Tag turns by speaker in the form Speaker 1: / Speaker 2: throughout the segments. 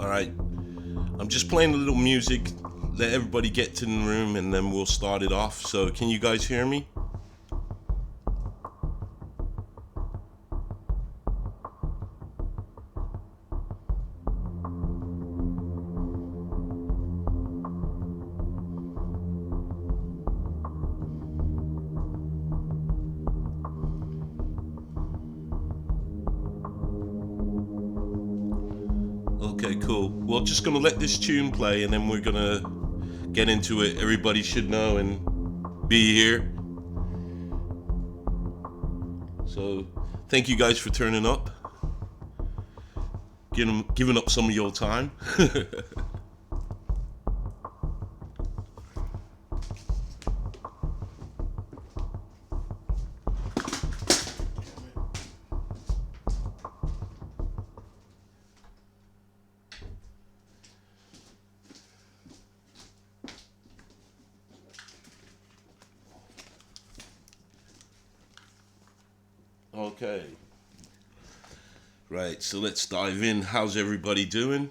Speaker 1: Alright, I'm just playing a little music, let everybody get to the room, and then we'll start it off. So, can you guys hear me? Okay, cool. Well, just gonna let this tune play and then we're gonna get into it. Everybody should know and be here. So, thank you guys for turning up, giving up some of your time. Okay. Right, so let's dive in. How's everybody doing?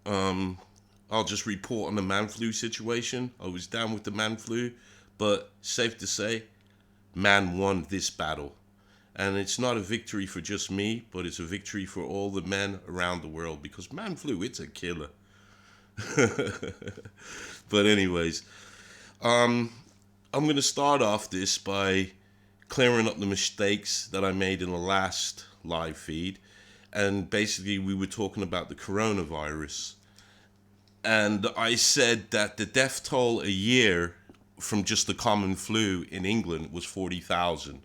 Speaker 1: I'll just report on the man flu situation. I was down with the man flu, but safe to say, man won this battle. And it's not a victory for just me, but it's a victory for all the men around the world, because man flu, it's a killer. But anyways, I'm going to start off this by clearing up the mistakes that I made in the last live feed. And basically we were talking about the coronavirus. And I said that the death toll a year from just the common flu in England was 40,000.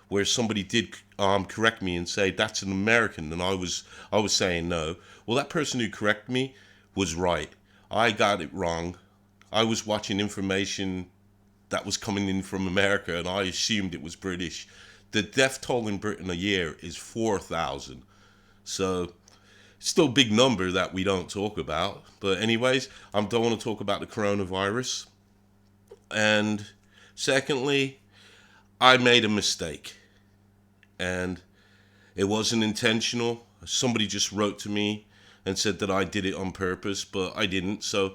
Speaker 1: Where somebody did correct me and say that's an American, and I was saying no. Well, that person who corrected me was right. I got it wrong. I was watching information that was coming in from America, and I assumed it was British. The death toll in Britain a year is 4,000. So, still a big number that we don't talk about. But anyways, I don't want to talk about the coronavirus. And secondly, I made a mistake. And it wasn't intentional. Somebody just wrote to me and said that I did it on purpose, but I didn't. So,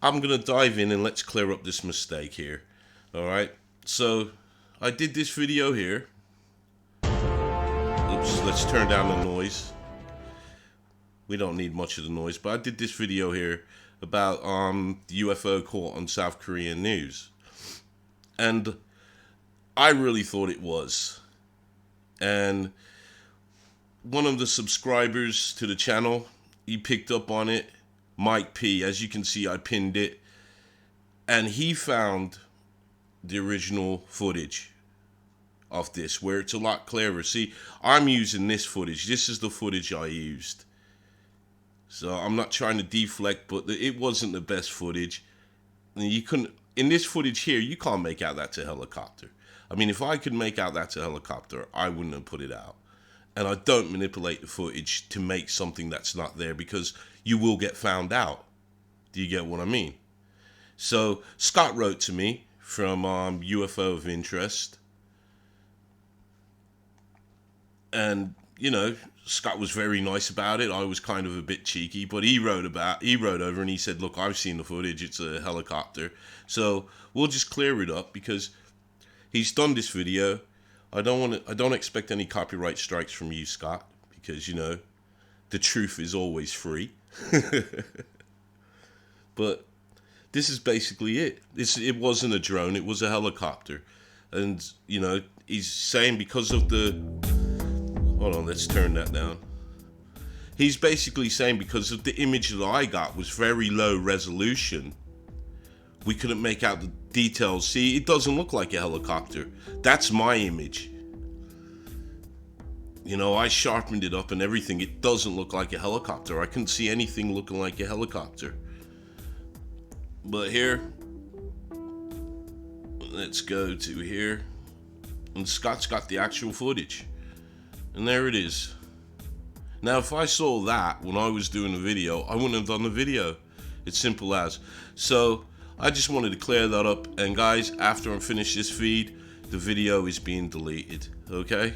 Speaker 1: I'm going to dive in and let's clear up this mistake here. Alright, so I did this video here. Oops, let's turn down the noise. We don't need much of the noise, but I did this video here about the UFO caught on South Korean news. And I really thought it was. And one of the subscribers to the channel, he picked up on it, Mike P. As you can see, I pinned it. And he found the original footage of this, where it's a lot clearer. See, I'm using this footage. This is the footage I used. So I'm not trying to deflect, but it wasn't the best footage. And you couldn't, in this footage here, you can't make out that's a helicopter. I mean, if I could make out that's a helicopter, I wouldn't have put it out. And I don't manipulate the footage to make something that's not there, because you will get found out. Do you get what I mean? So Scott wrote to me from UFO of Interest, and you know, Scott was very nice about it. I was kind of a bit cheeky, but he wrote over and he said, look, I've seen the footage, it's a helicopter. So we'll just clear it up, because he's done this video. I don't expect any copyright strikes from you, Scott, because you know the truth is always free. But this is basically it. It wasn't a drone, it was a helicopter. And, you know, he's saying because of the... Hold on, let's turn that down. He's basically saying because of the image that I got was very low resolution, we couldn't make out the details. See, it doesn't look like a helicopter. That's my image. You know, I sharpened it up and everything. It doesn't look like a helicopter. I couldn't see anything looking like a helicopter. But here, let's go to here, and Scott's got the actual footage, and there it is. Now, if I saw that when I was doing the video, I wouldn't have done the video. It's simple as. So I just wanted to clear that up, and guys, after I finish this feed, the video is being deleted, okay?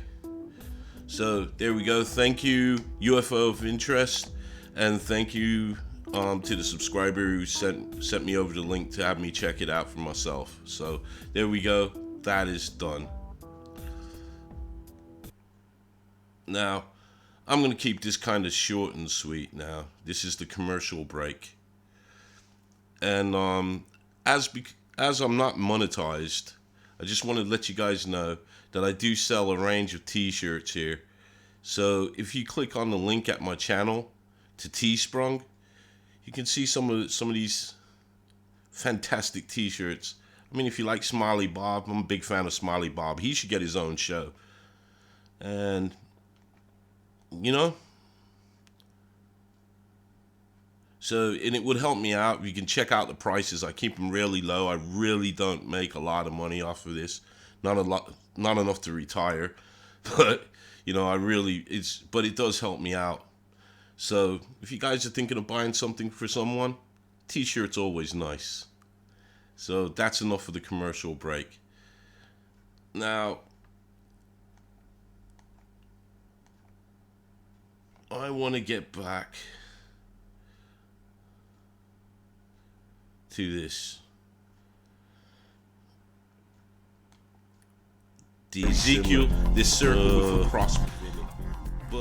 Speaker 1: So there we go. Thank you, UFO of Interest. And thank you to the subscriber who sent me over the link to have me check it out for myself. So there we go. That is done. Now, I'm going to keep this kind of short and sweet now. This is the commercial break. And as I'm not monetized, I just want to let you guys know that I do sell a range of t-shirts here. So if you click on the link at my channel to Teesprung, you can see some of these fantastic t-shirts. I mean, if you like Smiley Bob, I'm a big fan of Smiley Bob. He should get his own show. And so, and it would help me out. You can check out the prices. I keep them really low. I really don't make a lot of money off of this. Not enough to retire, but but it does help me out. So if you guys are thinking of buying something for someone, t-shirt's always nice. So that's enough for the commercial break. Now, I want to get back to this. The Ezekiel, this circle with a cross.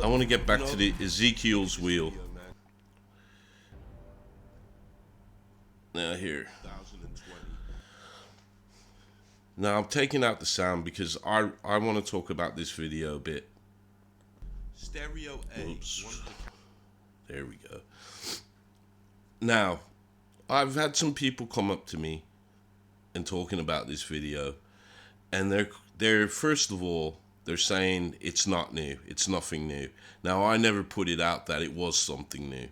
Speaker 1: I want to get back to the Ezekiel's wheel. Now here. Now I'm taking out the sound because I want to talk about this video a bit.
Speaker 2: Stereo A.
Speaker 1: Oops. There we go. Now, I've had some people come up to me and talking about this video, and they're first of all, they're saying it's not new, it's nothing new. Now, I never put it out that it was something new,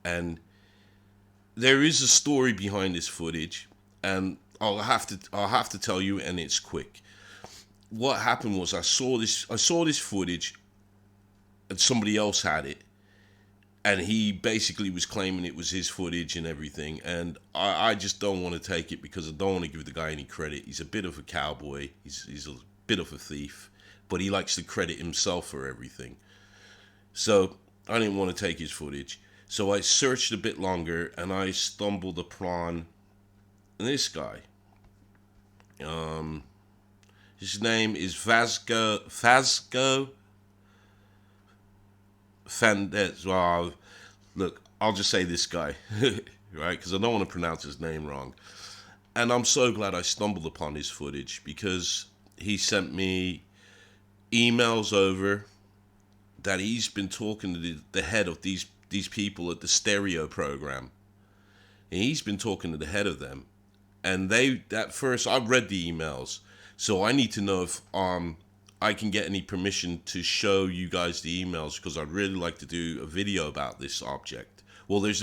Speaker 1: and there is a story behind this footage, and I'll have to tell you, and it's quick. What happened was I saw this footage, and somebody else had it, and he basically was claiming it was his footage and everything, and I just don't want to take it because I don't want to give the guy any credit. He's a bit of a cowboy, he's a bit of a thief, but he likes to credit himself for everything. So I didn't want to take his footage. So I searched a bit longer, and I stumbled upon this guy. His name is Vasco Fandez. Well, look, I'll just say this guy, right? Because I don't want to pronounce his name wrong. And I'm so glad I stumbled upon his footage because he sent me emails over that he's been talking to the head of these people at the stereo program. And he's been talking to the head of them. And I've read the emails. So I need to know if I can get any permission to show you guys the emails, because I'd really like to do a video about this object. Well, there's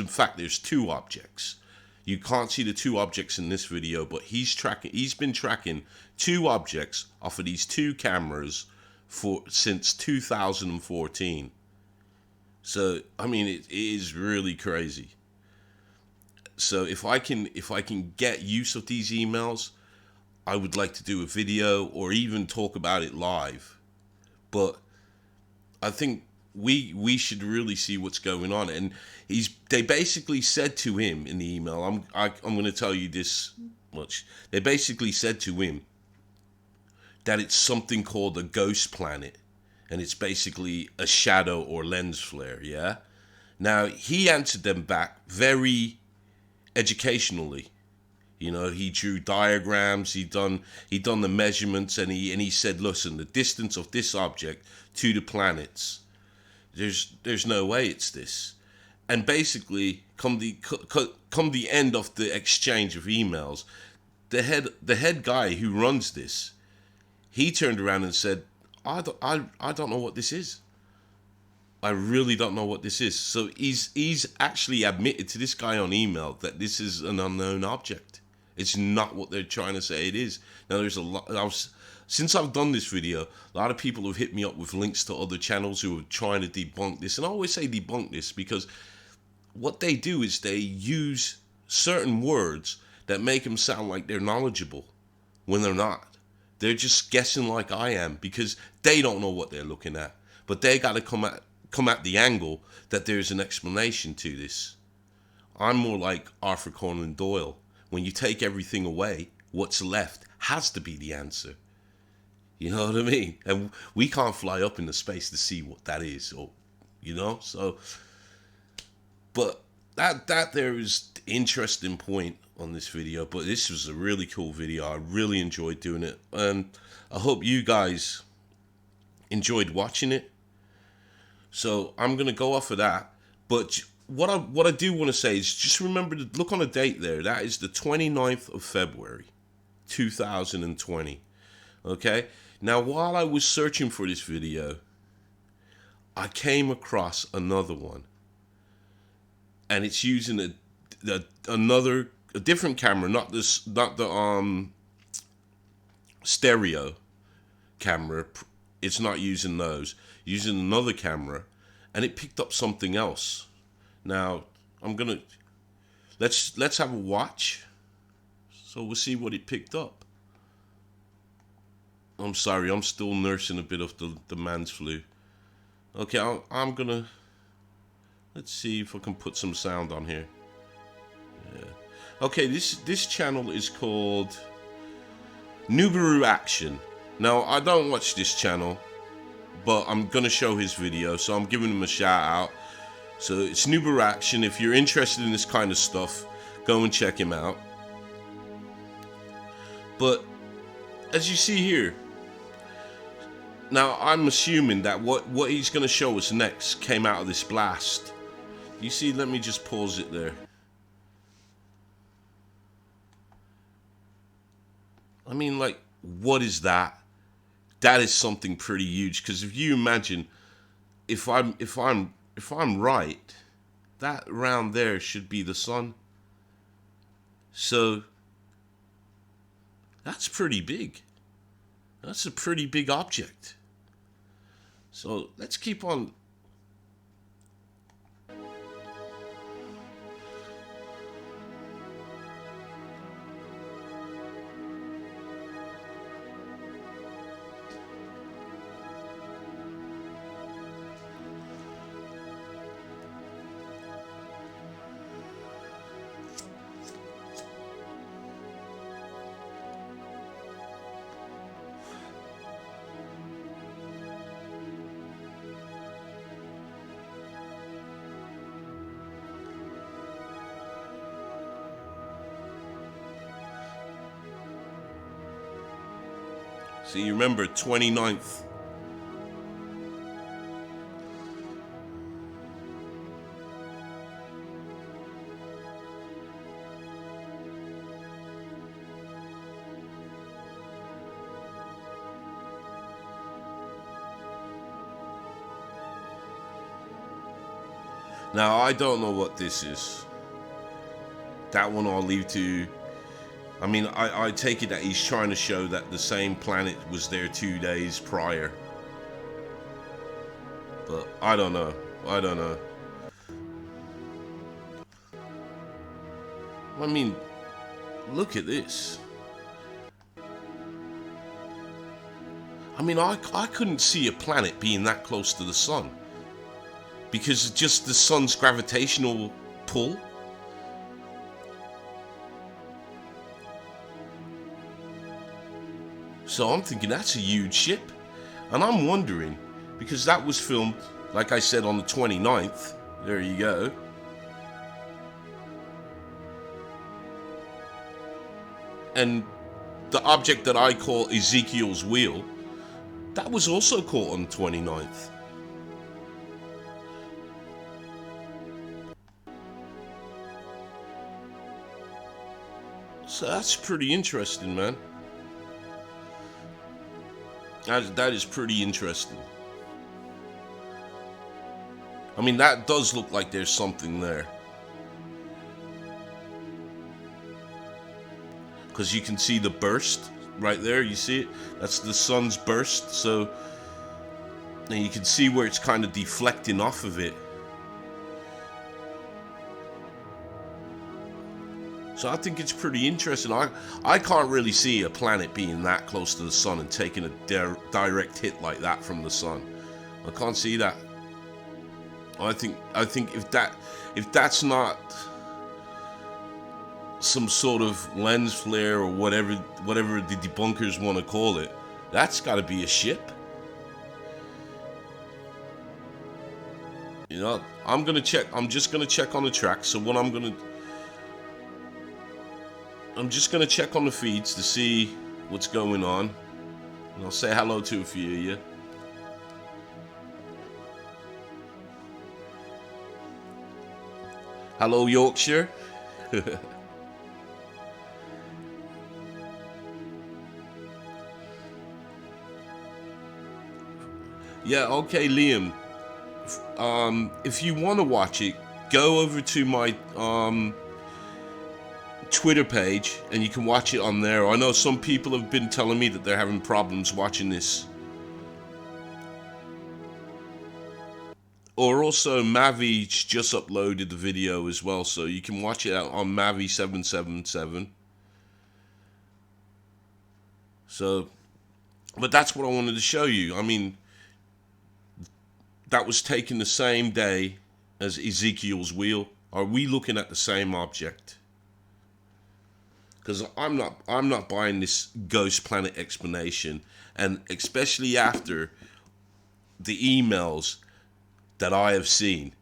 Speaker 1: two objects. You can't see the two objects in this video, but he's been tracking two objects off of these two cameras since 2014. So, I mean, it is really crazy. So if I can get use of these emails, I would like to do a video or even talk about it live. But I think we should really see what's going on. And they basically said to him in the email, I'm going to tell you this much. They basically said to him that it's something called a ghost planet, and it's basically a shadow or lens flare, yeah? Now, he answered them back very educationally. You know, he drew diagrams, he done the measurements, and he said, listen, the distance of this object to the planets, there's no way it's this. And basically, come the end of the exchange of emails, the head guy who runs this, he turned around and said, I don't know what this is. I really don't know what this is. So he's actually admitted to this guy on email that this is an unknown object. It's not what they're trying to say it is. Now, there's a lot. Since I've done this video, a lot of people have hit me up with links to other channels who are trying to debunk this. And I always say debunk this because what they do is they use certain words that make them sound like they're knowledgeable when they're not. They're just guessing like I am because they don't know what they're looking at. But they got to come come at the angle that there's an explanation to this. I'm more like Arthur Conan Doyle. When you take everything away, what's left has to be the answer. You know what I mean? And we can't fly up into space to see what that is, or so. But that there is the interesting point on this video. But this was a really cool video. I really enjoyed doing it, and I hope you guys enjoyed watching it. So I'm gonna go off of that. But what I do want to say is just remember to look on the date there. That is the 29th of February, 2020. Okay. Now, while I was searching for this video, I came across another one, and it's using a different camera, not the stereo camera. It's not using those. Using another camera, and it picked up something else. Now, let's have a watch. So we'll see what it picked up. I'm sorry, I'm still nursing a bit of the man's flu. Okay, I'm gonna, let's see if I can put some sound on here. Yeah. Okay, this channel is called Nubaru Action. Now, I don't watch this channel, but I'm gonna show his video, so I'm giving him a shout out. So it's Nubaru Action. If you're interested in this kind of stuff, go and check him out. But as you see here, now I'm assuming that what he's going to show us next came out of this blast. You see, let me just pause it there. I mean, like, what is that? That is something pretty huge, because if you imagine, if I'm right, that round there should be the sun. So that's pretty big. That's a pretty big object. So let's keep on. So you remember 29th. Now, I don't know what this is. That one I'll leave to... I mean, I take it that he's trying to show that the same planet was there 2 days prior. But I don't know. I don't know. I mean, look at this. I mean, I couldn't see a planet being that close to the sun, because it's just the sun's gravitational pull. So I'm thinking that's a huge ship. And I'm wondering, because that was filmed, like I said, on the 29th. There you go. And the object that I call Ezekiel's wheel, that was also caught on the 29th. So that's pretty interesting, man. That is pretty interesting. I mean, that does look like there's something there. Because you can see the burst right there. You see it? That's the sun's burst. So, and you can see where it's kind of deflecting off of it. So I think it's pretty interesting. I can't really see a planet being that close to the sun and taking a direct hit like that from the sun. I can't see that. I think if that's not some sort of lens flare or whatever the debunkers want to call it, that's got to be a ship. You know, I'm just gonna check on the track. So what I'm just gonna check on the feeds to see what's going on, and I'll say hello to a few of you. Hello, Yorkshire. Yeah, okay, Liam. If you want to watch it, go over to my Twitter page and you can watch it on there. I know some people have been telling me that they're having problems watching this. Or also, Mavi's just uploaded the video as well, so you can watch it out on Mavi777. So, but that's what I wanted to show you. I mean, that was taken the same day as Ezekiel's wheel. Are we looking at the same object? Because I'm not buying this ghost planet explanation, and especially after the emails that I have seen,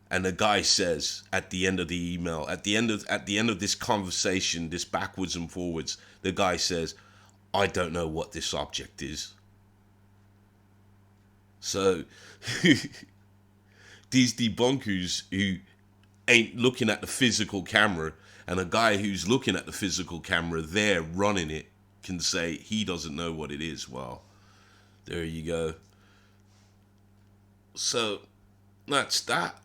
Speaker 1: and the guy says at the end of the email, at the end of this conversation, this backwards and forwards, the guy says, "I don't know what this object is." So these debunkers who ain't looking at the physical camera, and a guy who's looking at the physical camera there running it can say he doesn't know what it is. Well, there you go. So that's that.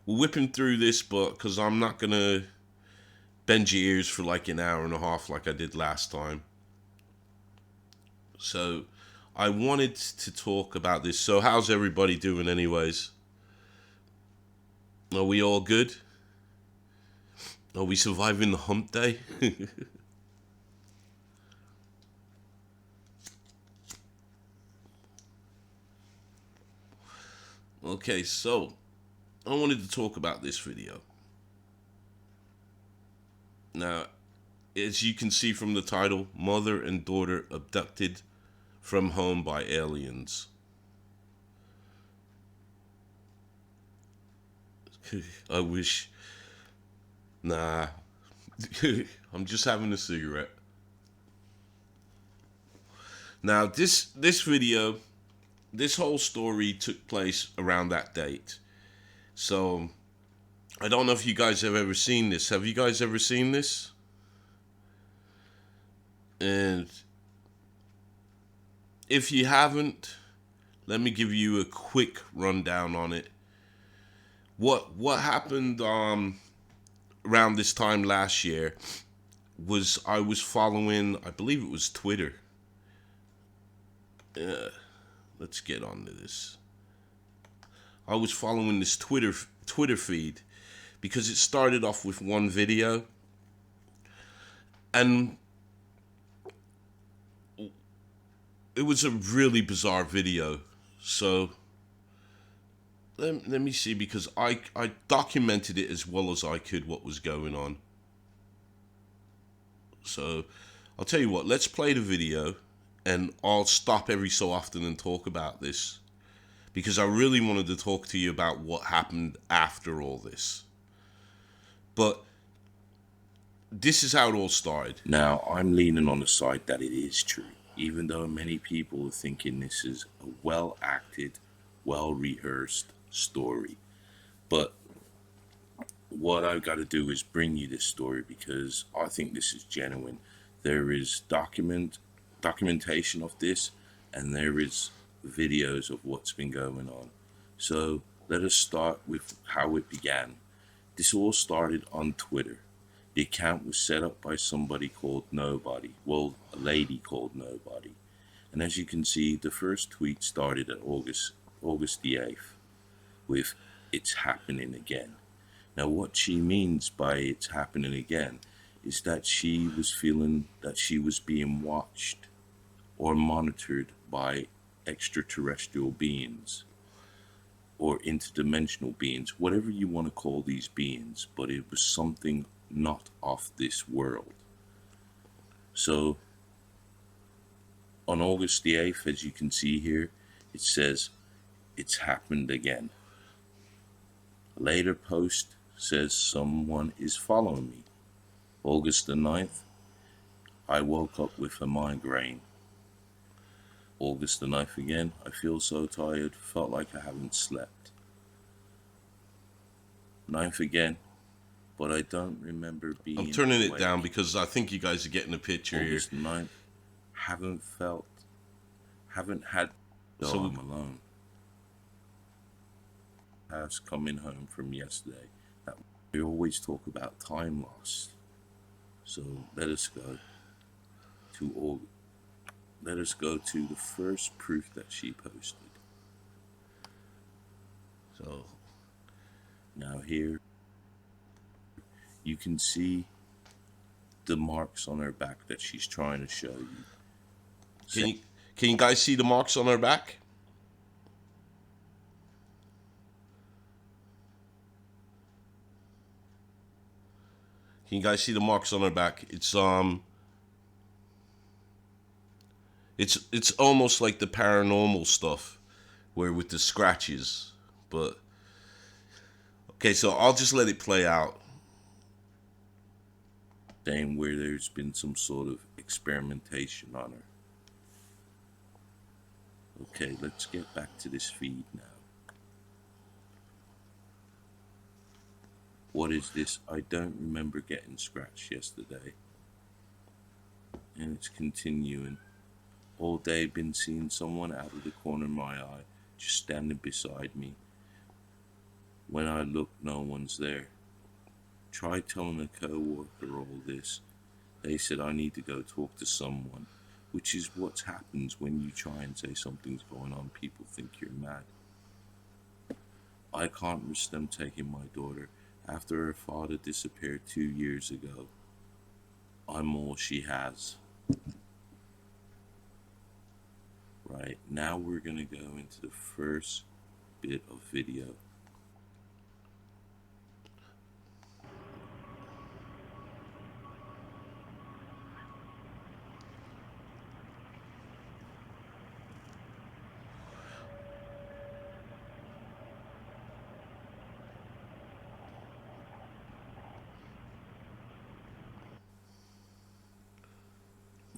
Speaker 1: We're whipping through this book because I'm not gonna bend your ears for like an hour and a half like I did last time. So I wanted to talk about this. So how's everybody doing anyways? Are we all good? Are we surviving the hump day? Okay, so I wanted to talk about this video. Now, as you can see from the title, mother and daughter abducted from home by aliens. I wish. Nah. I'm just having a cigarette. Now, this video, this whole story took place around that date. So, I don't know if you guys have ever seen this. Have you guys ever seen this? And if you haven't, let me give you a quick rundown on it. What happened around this time last year was I was following, I believe it was Twitter. Let's get on to this. I was following this Twitter feed because it started off with one video, and it was a really bizarre video. So let me see, because I documented it as well as I could what was going on. So I'll tell you what, let's play the video and I'll stop every so often and talk about this, because I really wanted to talk to you about what happened after all this. But this is how it all started.
Speaker 3: Now, I'm leaning on the side that it is true, even though many people are thinking this is a well-acted, well-rehearsed story. But what I've got to do is bring you this story because I think this is genuine. There is documentation of this, and there is videos of what's been going on. So let us start with how it began. This all started on Twitter. The account was set up by somebody called Nobody. Well, a lady called Nobody. And as you can see, the first tweet started at August the 8th with "It's happening again." Now, what she means by "it's happening again" is that she was feeling that she was being watched or monitored by extraterrestrial beings. or interdimensional beings, whatever you want to call these beings, but it was something not of this world. So on August the 8th, as you can see here, it says it's happened again. A later post says someone is following me. August the 9th, I woke up with a migraine. August the 9th again, I feel so tired, felt like I haven't slept. 9th again, but I don't remember being
Speaker 1: I'm turning it
Speaker 3: awake.
Speaker 1: down because I think you guys are getting the picture here.
Speaker 3: August 9th, haven't had, though
Speaker 1: So
Speaker 3: I'm alone. House coming home from yesterday. That we always talk about time lost. So let us go to the first proof that she posted.
Speaker 1: So
Speaker 3: Now here you can see the marks on her back that she's trying to show you.
Speaker 1: can you guys see the marks on her back? Can you guys see the marks on her back? It's almost like the paranormal stuff, where with the scratches. But okay, so I'll just let it play out.
Speaker 3: Saying where there's been some sort of experimentation on her. Okay, let's get back to this feed now. What is this? I don't remember getting scratched yesterday. And it's continuing. All day been seeing someone out of the corner of my eye, just standing beside me. When I look, no one's there. Tried telling a co-worker all this. They said I need to go talk to someone, which is what happens when you try and say something's going on. People think you're mad. I can't risk them taking my daughter after her father disappeared 2 years ago. I'm all she has. Right, now we're gonna go into the first bit of video.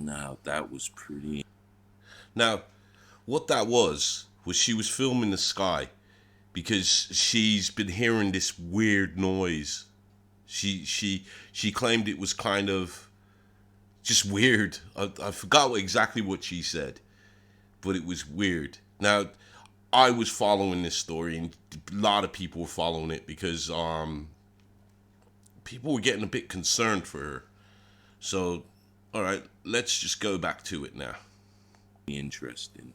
Speaker 3: Now that was pretty.
Speaker 1: Now, what that was she was filming the sky because she's been hearing this weird noise. She claimed it was kind of just weird. I forgot exactly what she said, but it was weird. Now, I was following this story, and a lot of people were following it because people were getting a bit concerned for her. So, all right, let's just go back to it now.
Speaker 3: Interesting.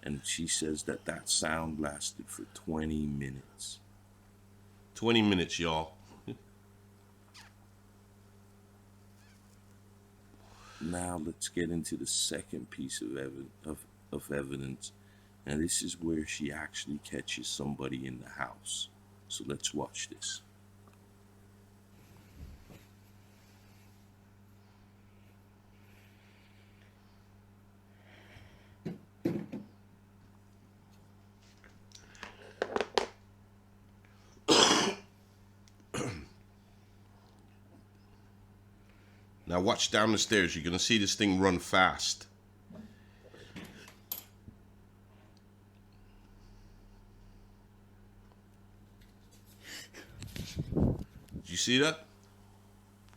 Speaker 3: And she says that sound lasted for 20 minutes.
Speaker 1: 20 minutes, y'all.
Speaker 3: Now let's get into the second piece of evidence. And this is where she actually catches somebody in the house. So let's watch this.
Speaker 1: Now watch down the stairs. You're going to see this thing run fast. Did you see that?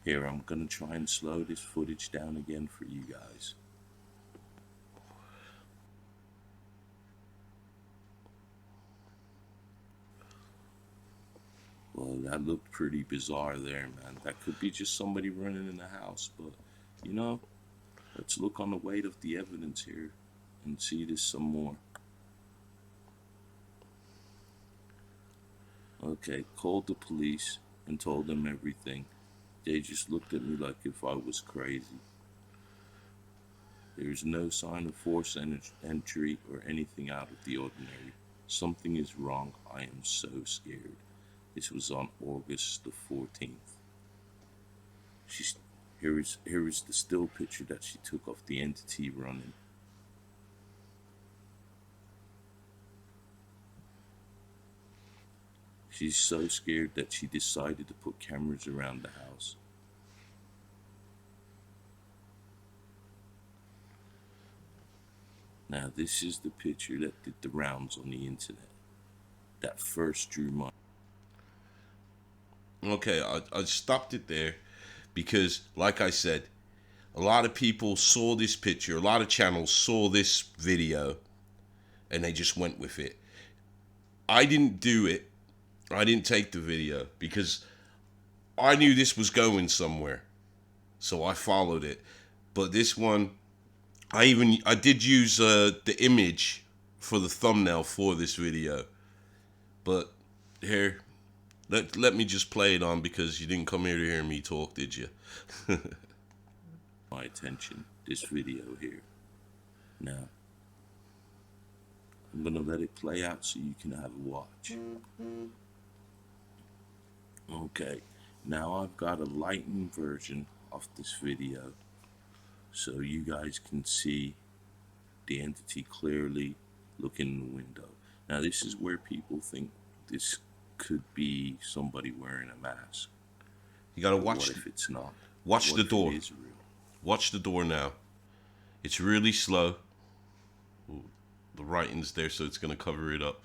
Speaker 3: Here, I'm going to try and slow this footage down again for you guys. Well, that looked pretty bizarre there, man. That could be just somebody running in the house, but, you know, let's look on the weight of the evidence here and see this some more. Okay, called the police and told them everything. They just looked at me like if I was crazy. There's no sign of forced entry or anything out of the ordinary. Something is wrong. I am so scared. This was on August the 14th. She's here is the still picture that she took of the entity running. She's so scared that she decided to put cameras around the house. Now this is the picture that did the rounds on the internet. That first drew my...
Speaker 1: Okay, I stopped it there because, like I said, a lot of people saw this picture, a lot of channels saw this video, and they just went with it. I didn't do it. I didn't take the video because I knew this was going somewhere, so I followed it. But this one, I did use the image for the thumbnail for this video. But here, let me just play it on because you didn't come here to hear me talk, did you?
Speaker 3: my attention, this video here. Now, I'm gonna let it play out so you can have a watch. Okay, now I've got a lightened version of this video so you guys can see the entity clearly looking in the window. Now this is where people think this could be somebody wearing a mask.
Speaker 1: You gotta
Speaker 3: But
Speaker 1: watch.
Speaker 3: what if it's not?
Speaker 1: Watch
Speaker 3: What
Speaker 1: the
Speaker 3: if
Speaker 1: door.
Speaker 3: it is real?
Speaker 1: Watch the door now. It's really slow. Ooh, the writing's there, so it's gonna cover it up.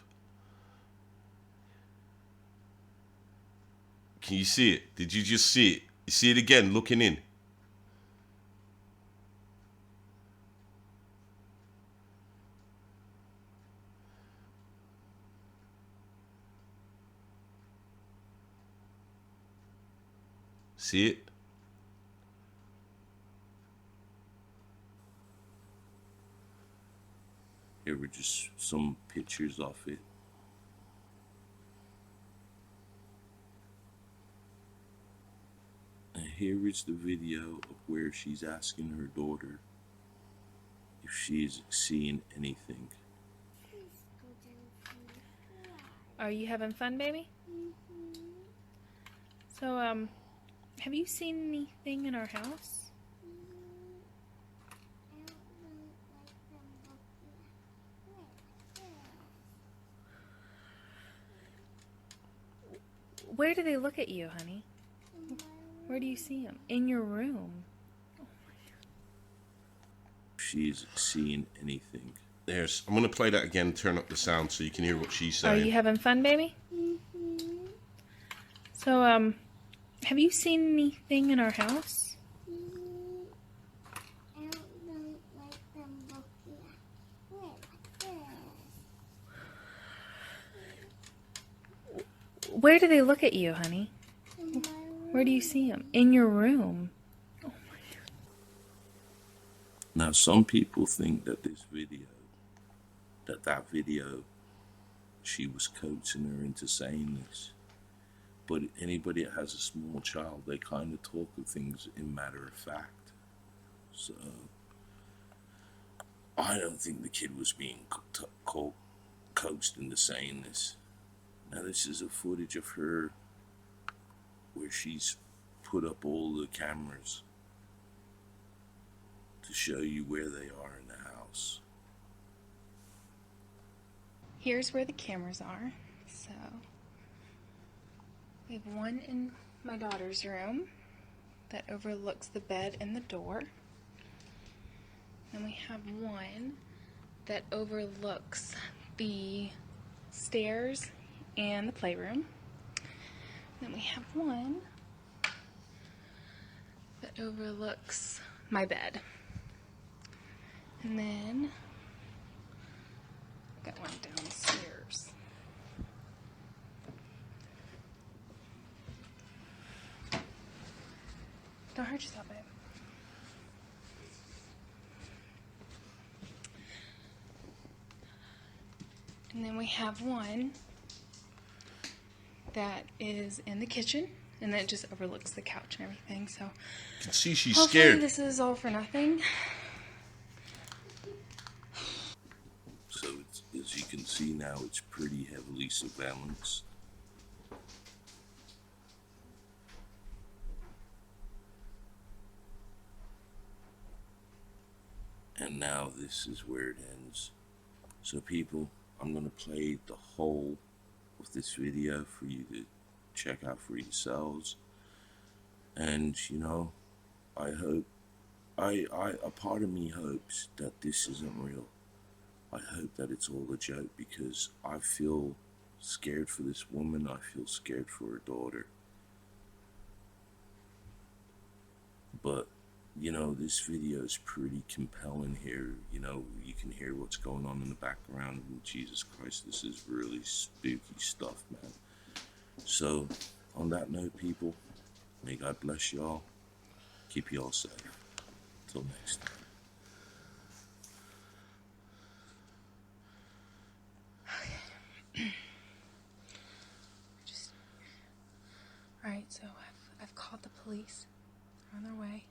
Speaker 1: Can you see it? Did you just see it? You see it again, looking in. See it?
Speaker 3: Here were just some pictures of it. And here is the video of where she's asking her daughter if she is seeing anything.
Speaker 4: Are you having fun, baby? So, have you seen anything in our house? Where do they look at you, honey? Where do you see them? In your room.
Speaker 3: If she is seeing anything.
Speaker 1: I'm gonna play that again, turn up the sound so you can hear what she's
Speaker 4: Are
Speaker 1: saying.
Speaker 4: you having fun, baby? So, have you seen anything in our house? Where do they look at you, honey? Where do you see them? In your room.
Speaker 3: Now some people think that this video, that video, she was coaxing her into saying this. But anybody that has a small child, they kind of talk of things in matter of fact. So I don't think the kid was being coaxed into saying this. Now this is a footage of her where she's put up all the cameras to show you where they are in the house.
Speaker 4: Here's where the cameras are. So, we have one in my daughter's room that overlooks the bed and the door. Then we have one that overlooks the stairs and the playroom. Then we have one that overlooks my bed. And then I've got one downstairs. Don't hurt yourself, babe. And then we have one that is in the kitchen, and then it just overlooks the couch and everything. So
Speaker 1: You can see she's
Speaker 4: hopefully
Speaker 1: scared.
Speaker 4: this is all for nothing.
Speaker 3: So it's, as you can see, see now it's pretty heavily surveillance. And now this is where it ends. So people, I'm going to play the whole of this video for you to check out for yourselves. And you know, I hope, a part of me hopes that this isn't real. I hope that it's all a joke, because I feel scared for this woman. I feel scared for her daughter. But you know, this video is pretty compelling here. You know, you can hear what's going on in the background, and Jesus Christ, this is really spooky stuff, man. So on that note, people, may God bless y'all. Keep y'all safe. Till next time.
Speaker 4: Alright, so I've called the police. They're on their way.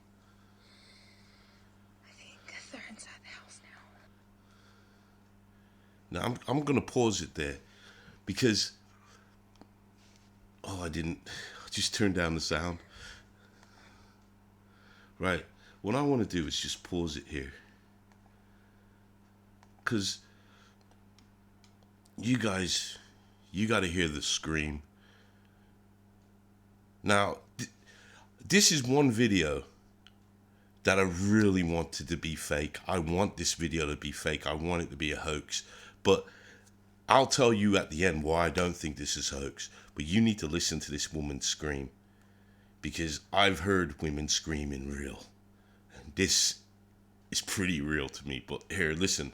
Speaker 4: I think they're inside the house now.
Speaker 1: Now I'm gonna pause it there because I just turned down the sound. Right. What I want to do is just pause it here, because you guys, you got to hear the scream. Now, this is one video that I really wanted to be fake. I want this video to be fake. I want it to be a hoax. But I'll tell you at the end why I don't think this is a hoax. But you need to listen to this woman scream, because I've heard women scream in real. And this is pretty real to me. But here, listen.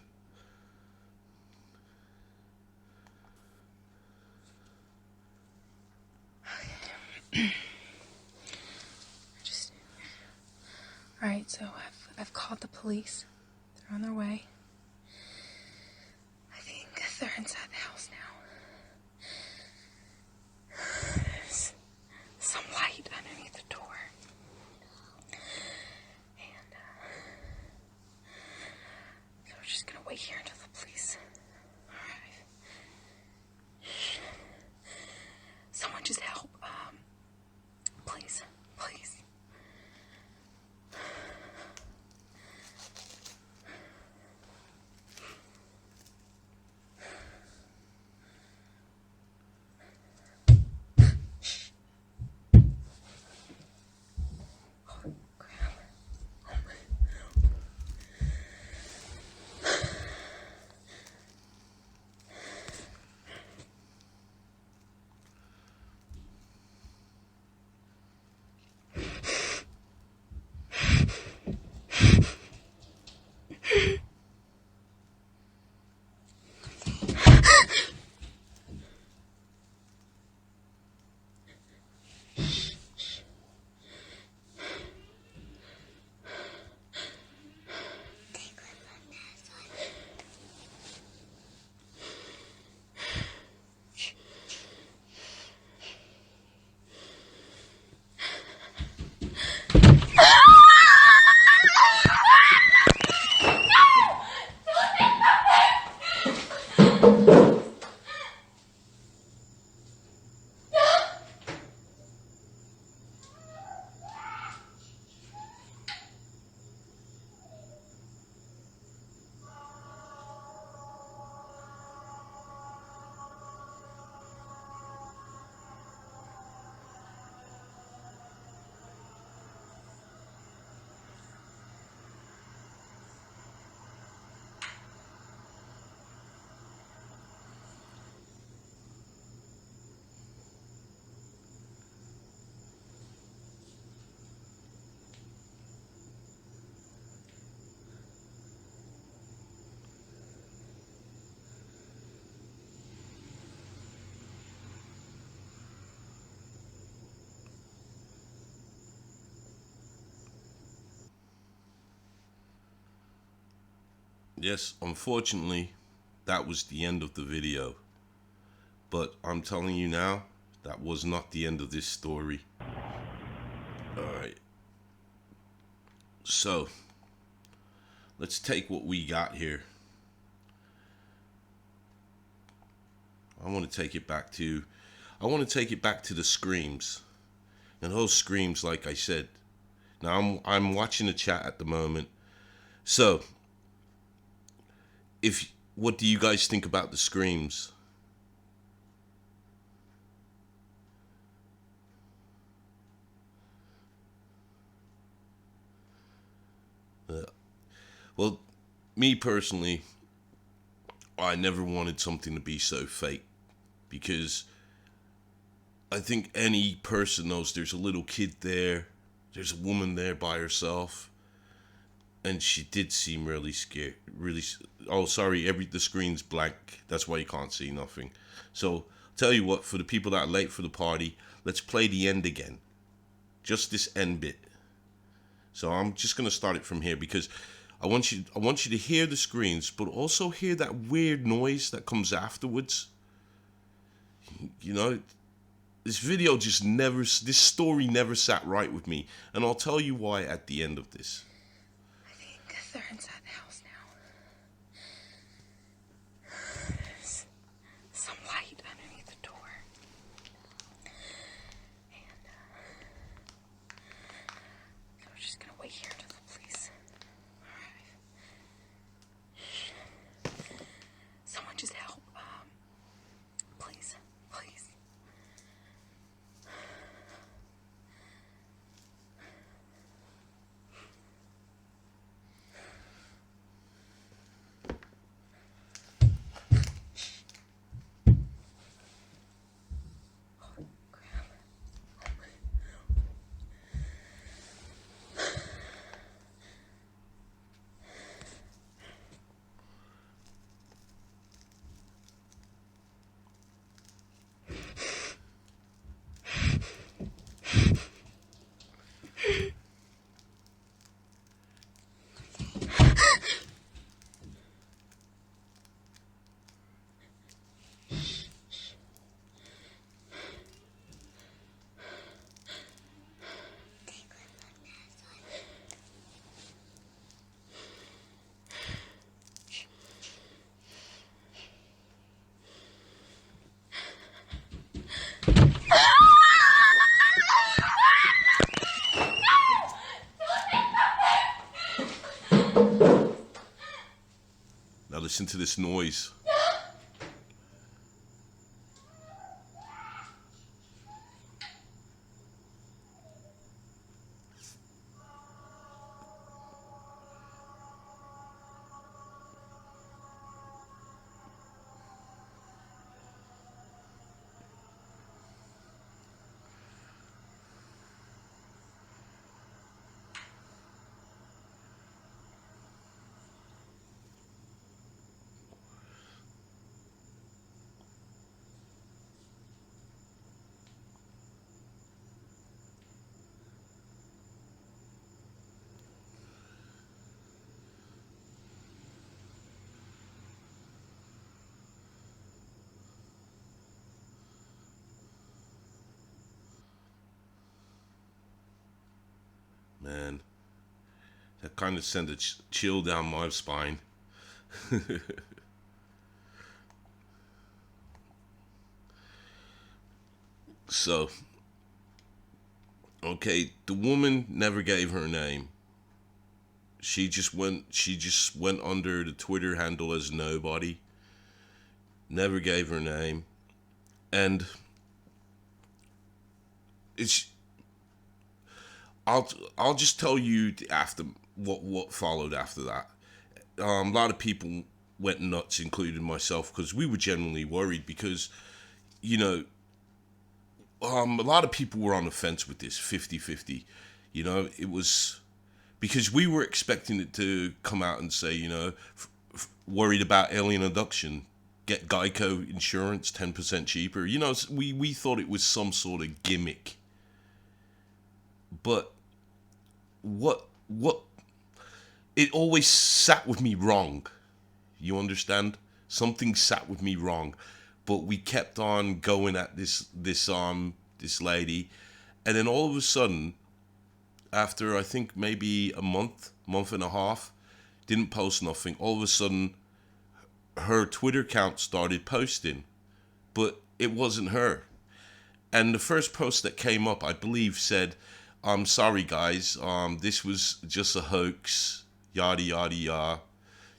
Speaker 4: Alright, so I've called the police. They're on their way. I think they're inside the house now. There's some light underneath the door. And so we're just gonna wait here until the police arrive. Someone just help. Please. Please.
Speaker 1: Yes, unfortunately, that was the end of the video. But I'm telling you now, that was not the end of this story. Alright. So, let's take what we got here. I want to take it back to the screams. And those screams, like I said. Now I'm watching the chat at the moment. So, what do you guys think about the screams? Well, me personally, I never wanted something to be so fake, because I think any person knows there's a little kid there, there's a woman there by herself, and she did seem really scared. Oh, sorry, the screen's blank. That's why you can't see nothing. So, tell you what, for the people that are late for the party, let's play the end again. Just this end bit. So I'm just gonna start it from here, because I want you to hear the screens, but also hear that weird noise that comes afterwards. You know, this story never sat right with me, and I'll tell you why at the end of this.
Speaker 4: I think they're inside the house now. There's some light underneath the door. And, so we're just gonna wait here till the police arrive. Someone just help. Please. Please.
Speaker 1: Now listen to this noise. Man, that kind of sent a chill down my spine. So, okay, the woman never gave her name. She just went under the Twitter handle as nobody. Never gave her name. And it's I'll just tell you after what followed after that. A lot of people went nuts, including myself, because we were genuinely worried, because, you know, a lot of people were on the fence with this, 50-50. You know, it was because we were expecting it to come out and say, you know, worried about alien abduction, get Geico insurance 10% cheaper. You know, we thought it was some sort of gimmick. But what it always sat with me wrong. You understand? Something sat with me wrong. But we kept on going at this lady, and then all of a sudden, after I think maybe a month and a half, didn't post nothing. All of a sudden, her Twitter account started posting, but it wasn't her. And the first post that came up, I believe, said, "I'm sorry, guys. This was just a hoax. Yada yada yada,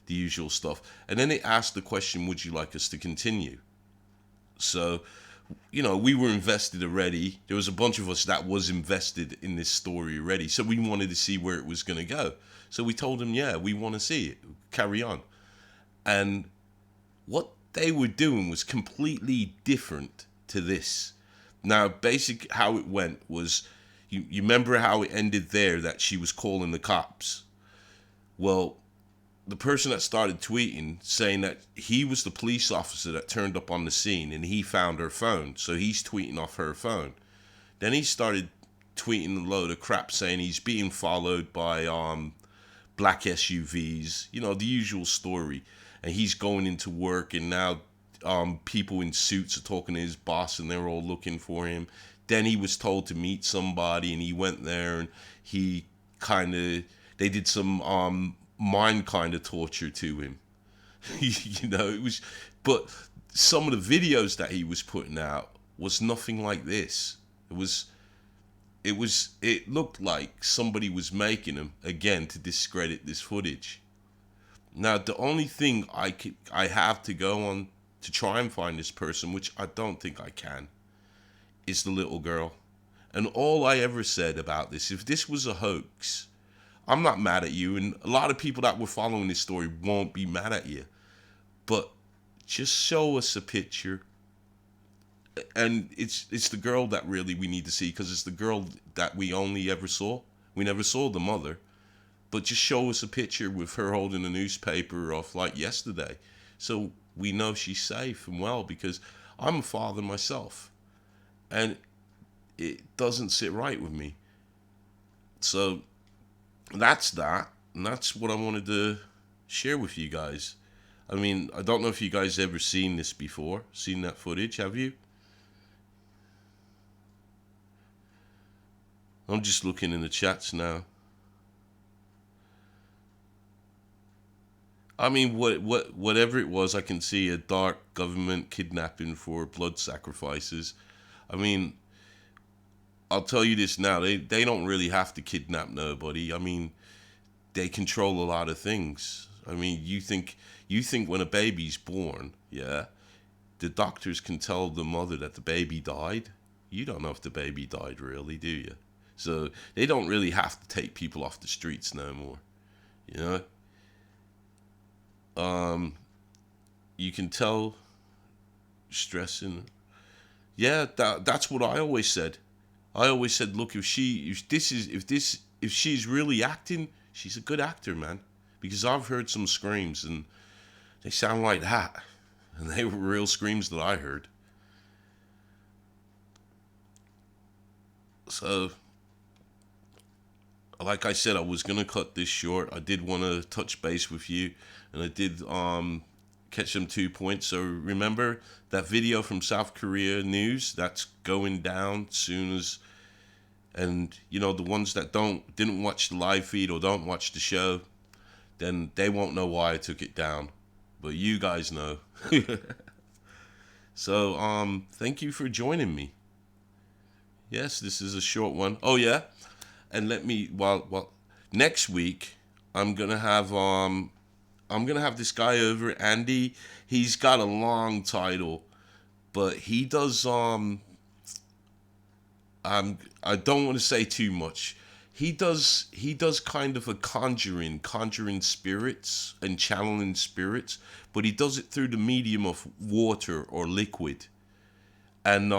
Speaker 1: the usual stuff." And then they asked the question, "Would you like us to continue?" So, we were invested already. There was a bunch of us that was invested in this story already. So we wanted to see where it was going to go. So we told them, yeah, we want to see it. Carry on. And what they were doing was completely different to this. Now, basic how it went was, you remember how it ended there, that she was calling the cops. Well, the person that started tweeting saying that he was the police officer that turned up on the scene and he found her phone. So he's tweeting off her phone. Then he started tweeting a load of crap saying he's being followed by black SUVs, the usual story. And he's going into work, and now people in suits are talking to his boss and they're all looking for him. Then he was told to meet somebody and he went there, and they did some mind kind of torture to him. It was, but some of the videos that he was putting out was nothing like this. It looked like somebody was making them again to discredit this footage. Now, the only thing I have to go on to try and find this person, which I don't think I can, is the little girl. And all I ever said about this, if this was a hoax, I'm not mad at you, and a lot of people that were following this story won't be mad at you. But just show us a picture. And it's the girl that really we need to see, because it's the girl that we only ever saw. We never saw the mother. But just show us a picture with her holding a newspaper of like yesterday, so we know she's safe and well, because I'm a father myself. And it doesn't sit right with me. So that's that. And that's what I wanted to share with you guys. I mean, I don't know if you guys ever seen this before. Seen that footage, have you? I'm just looking in the chats now. I mean, whatever it was, I can see a dark government kidnapping for blood sacrifices. I mean, I'll tell you this now, they don't really have to kidnap nobody. I mean, they control a lot of things. I mean, you think when a baby's born, yeah, the doctors can tell the mother that the baby died. You don't know if the baby died really, do you? So they don't really have to take people off the streets no more. You can tell stressing. Yeah, that's what I always said. I always said, look, if she's really acting, she's a good actor, man. Because I've heard some screams and they sound like that, and they were real screams that I heard. So, like I said, I was gonna cut this short. I did want to touch base with you, and I did catch them 2 points. So remember that video from South Korea news that's going down soon as, and the ones that didn't watch the live feed or don't watch the show, then they won't know why I took it down, but you guys know. So thank you for joining me. Yes, this is a short one. Oh yeah, and let me next week I'm gonna have this guy over, Andy. He's got a long title, but he does I don't want to say too much. He does kind of a conjuring spirits and channeling spirits, but he does it through the medium of water or liquid. And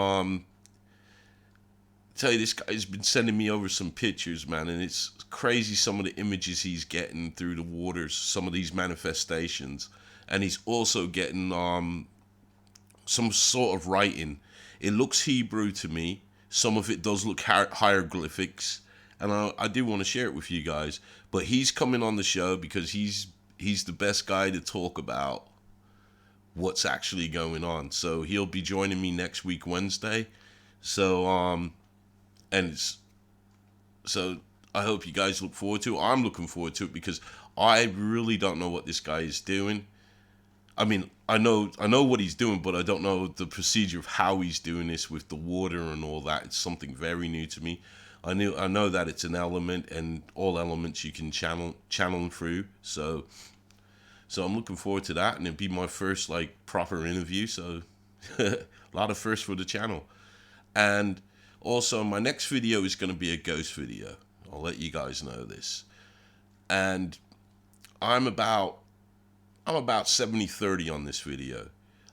Speaker 1: tell you, this guy's been sending me over some pictures, man, and it's crazy some of the images he's getting through the waters, some of these manifestations. And he's also getting some sort of writing. It looks Hebrew to me. Some of it does look hieroglyphics, and I do want to share it with you guys. But he's coming on the show because he's the best guy to talk about what's actually going on. So he'll be joining me next week, Wednesday. So so I hope you guys look forward to it. I'm looking forward to it because I really don't know what this guy is doing. I mean, I know what he's doing, but I don't know the procedure of how he's doing this with the water and all that. It's something very new to me. I know that it's an element, and all elements you can channel through. So I'm looking forward to that, and it'd be my first like proper interview. So a lot of firsts for the channel. And also, my next video is going to be a ghost video. I'll let you guys know this. And I'm about 70-30 on this video.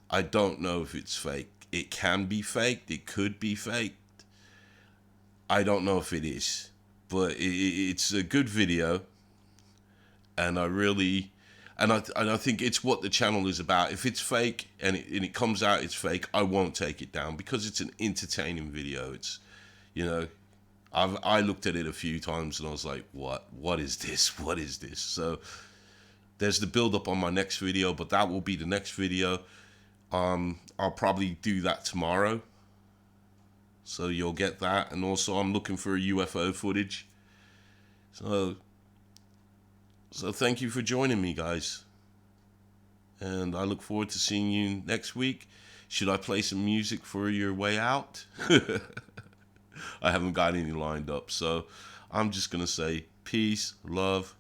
Speaker 1: I don't know if it's fake. It can be faked. It could be faked. I don't know if it is. But it's a good video. And I think it's what the channel is about. If it's fake and it comes out it's fake, I won't take it down because it's an entertaining video. It's, I looked at it a few times and I was like, what is this? What is this? So there's the build up on my next video, but that will be the next video. I'll probably do that tomorrow. So you'll get that. And also I'm looking for UFO footage. So thank you for joining me, guys. And I look forward to seeing you next week. Should I play some music for your way out? I haven't got any lined up. So I'm just going to say peace, love,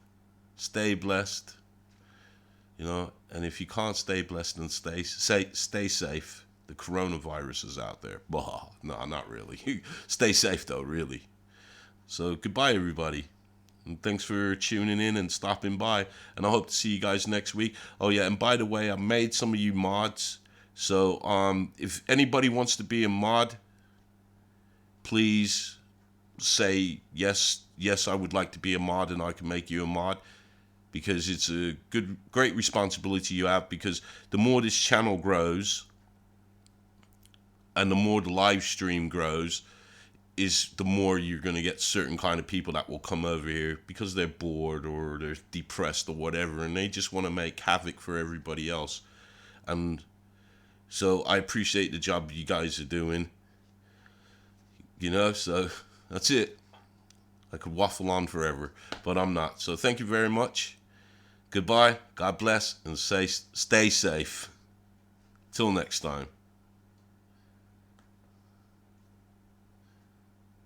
Speaker 1: stay blessed. And if you can't stay blessed, then stay safe. The coronavirus is out there. Bah, no, not really. Stay safe, though, really. So goodbye, everybody. And thanks for tuning in and stopping by. And I hope to see you guys next week. Oh, yeah, and by the way, I made some of you mods. So if anybody wants to be a mod, please say, yes, I would like to be a mod and I can make you a mod. Because it's a great responsibility you have, because the more this channel grows and the more the live stream grows, is the more you're going to get certain kind of people that will come over here because they're bored or they're depressed or whatever, and they just want to make havoc for everybody else. And so I appreciate the job you guys are doing. So that's it. I could waffle on forever, but I'm not. So thank you very much. Goodbye, God bless, and stay safe. Till next time.